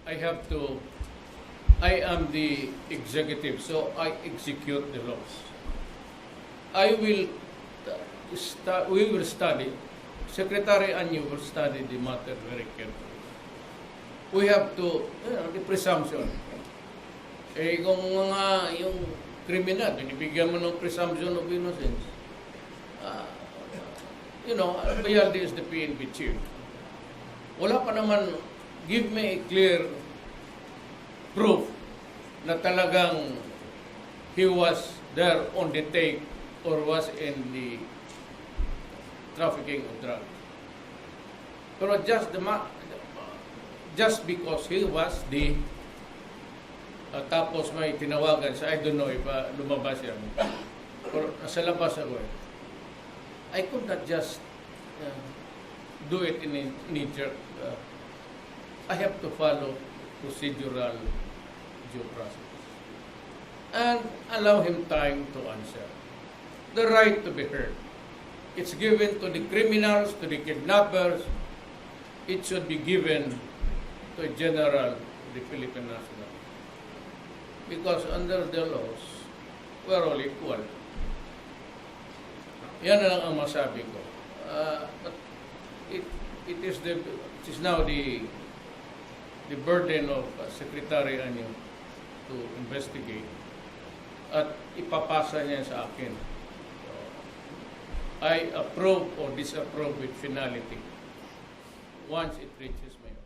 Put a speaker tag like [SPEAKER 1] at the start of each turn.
[SPEAKER 1] I am the executive, so I execute the laws. We will study, Secretary Anyo will study the matter very carefully. We have to, the presumption. Kung yung kriminal, binibigyan mo ng presumption of innocence, Bayalde is the PNP chief. Wala pa naman, give me a clear proof na talagang he was there on the take or was in the trafficking of drugs. Pero just because he was the tapos may tinawagan sa, I don't know if lumabas yan. Pero nasa labas ako eh. I could not just do it in a knee-jerk. I have to follow procedural due process and allow him time to answer. The right to be heard. It's given to the criminals, to the kidnappers. It should be given to a general, the Philippine national. Because under the laws, we're all equal. Yan na lang ang masabi ko. But it is now the burden of Secretary Anyo to investigate at ipapasa niya sa akin. So, I approve or disapprove with finality once it reaches my office.